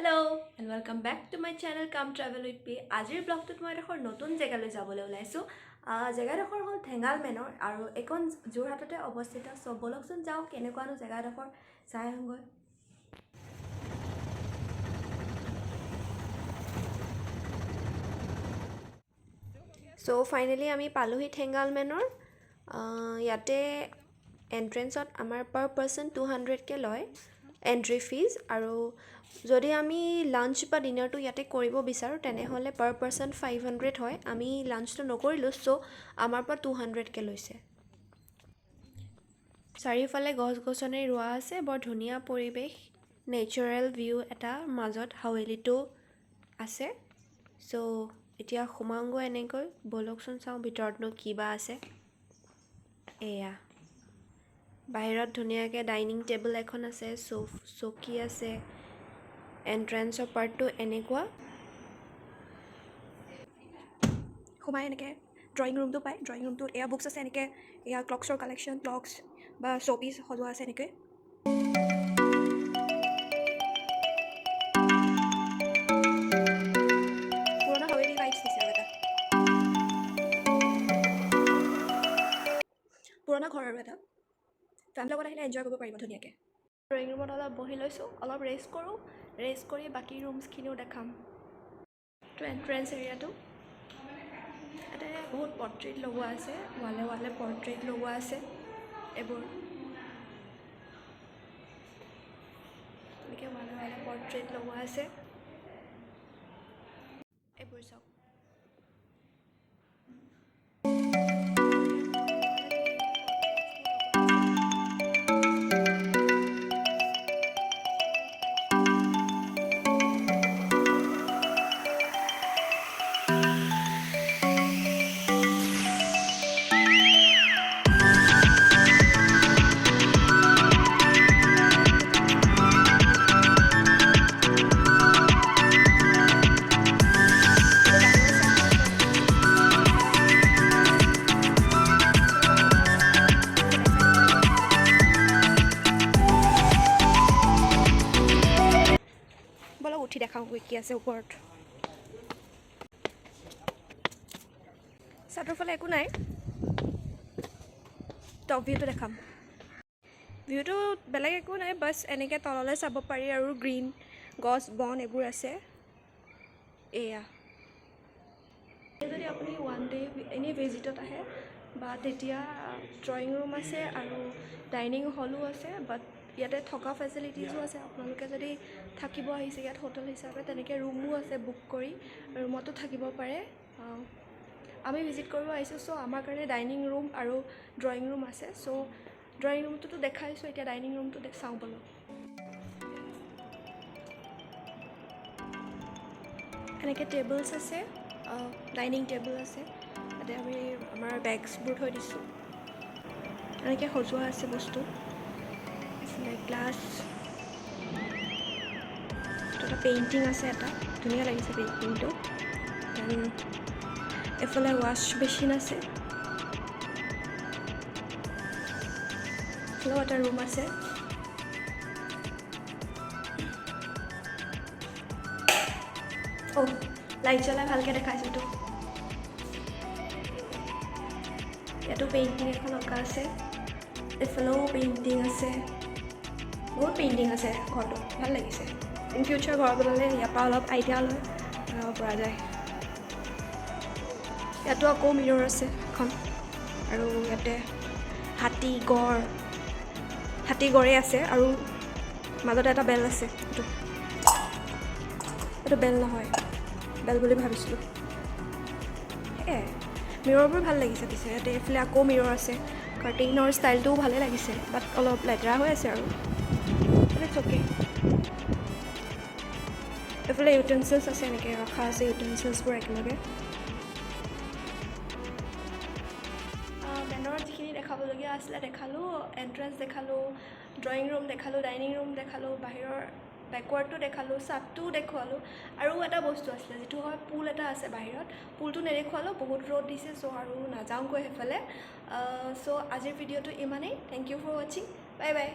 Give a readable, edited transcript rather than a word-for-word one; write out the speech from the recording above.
Hello and welcome back to my channel Come Travel with Me. Ajir vlog to moi ekhor notun jega loi jabole ulaisu. Jega ekhor hol Thengal Manor aru ekon Jorhatate obostita. So bolokson jao kenekwa anu jega ekhor sai hongoi. So finally ami paluhi Thengal Manor. Yate entrance at amar per person 200 ke loi entry fees aru যদি আমি lunch বা ডিনাৰটো ইয়াতে কৰিব বিচাৰো তেনে হলে পাৰ person 500 হয় আমি লাঞ্চটো নকৰিলো সো আমাৰ পৰা 200 কে লৈছে চাৰিফালে গছ-গছনি ৰোৱা আছে বৰ ধুনীয়া পৰিবেশ নেচাৰেল ভিউ এটা মাজত হাৱেলিটো আছে সো এতিয়া খুমাংগো এনেকৈ বলকচোন চাও ভিতৰতনো কিবা আছে এয়া বাহিৰত ধুনীয়াকে ডাইনিং টেবল এখন আছে চকী আছে entrance of part 2 enekwa khumai eneke drawing room to pai drawing room to air books ase eneke ya clocks or collection clocks ba showpiece hojo ase eneke purana haveli vibes dise eta purana ghor aru eta family logot ahile enjoy koribo paribo dhuniake drawing room ot olop bohi loisu olop rest kori baki rooms khiniu dekham to entrance area to eta bahut portrait logwa ase wale portrait logwa ase ebor like wale portrait logwa ase ebor sok উঠি দেখাও কি আছে ওপৰত সাতৰ ফলে একো নাই top ভিউটো দেখাম ভিউটো বেলেগ একো নাই বাস এনেকে তললৈ চাব পাৰি আৰু গ্ৰীন গছ বন এবোৰ আছে এয়া যদি আপুনি ওয়ান ডে এনি ভিজিটত আহে বা তেতিয়া ড্ৰয়িং ৰুম আছে আৰু ডাইনিং হলো আছে বাট ইয়াতে থকা ফেসিলিটিজও আছে আপোনালোকে যদি থাকিব আহিছে ইয়াত হোটেল হিচাপে তেনেকে ৰুমও আছে বুক কৰি ৰুমতো থাকিব পাৰে আমি ভিজিট কৰিব আহিছো সো আমাৰ কাৰণে ডাইনিং ৰুম আৰু ড্ৰয়িং ৰুম আছে সো ড্ৰয়িং ৰুমটো দেখাইছো এতিয়া ডাইনিং ৰুমটো চাও বলো এনেকে টেবলছ আছে ডাইনিং টেবল আছে তাতে আমি আমাৰ বেগছবোৰ থৈ দিছো এনেকে সজোৱা আছে বস্তু গ্লাস এটা পেইন্টিং আছে এটা ধুনীয়া লাগিছে পেইন্টিংটো দেন এফালে ওয়াশ বেচিন আছে ফ্লো এটা ৰুম আছে ও লাইট জ্বলাই ভালকে দেখাইছো তো এটো পেইন্টিং এখন অঁকা আছে এফালেও পেইন্টিং আছে বহুত পেইন্টিং আছে ঘৰটো ভাল লাগিছে ইন ফিউচাৰ ঘৰ বনালে ইয়াৰ পৰা অলপ আইডিয়া লৈ পৰা যায় ইয়াতো আকৌ মিৰৰ আছে এখন আৰু ইয়াতে হাতী গড়ে আছে আৰু মাজতে এটা বেল আছে এইটো বেল নহয় বেল বুলি ভাবিছিলোঁ মিৰৰবোৰ ভাল লাগিছে পিছে ইয়াতে এইফালে আকৌ মিৰৰ আছে কাৰ্টেইনৰ ষ্টাইলটোও ভালে লাগিছে বাট অলপ লেতেৰা হৈ আছে আৰু It's okay. এফালে ইউটেনসিলস আছে এনেকে ৰখা আছে ইউটেনসিলসবোৰ একেলগে মেনৰ যিখিনি দেখাবলগীয়া আছিলে দেখালো এন্ট্ৰেন্স দেখালো ড্ৰয়িং ৰুম দেখালো ডাইনিং ৰুম দেখালো বাহিৰৰ ব্যাকৱাৰ্ডটো দেখালো সাতটো দেখালো আৰু এটা বস্তু আছিলে যেটো হয় পুল এটা আছে বাহিৰত পুলটো নেদেখালো বহুত ৰ'দ দিছে সো আৰু নাযাওঁ কৈ হেফালে সো আজিৰ ভিডিওটো ইমানেই thank you for watching bye by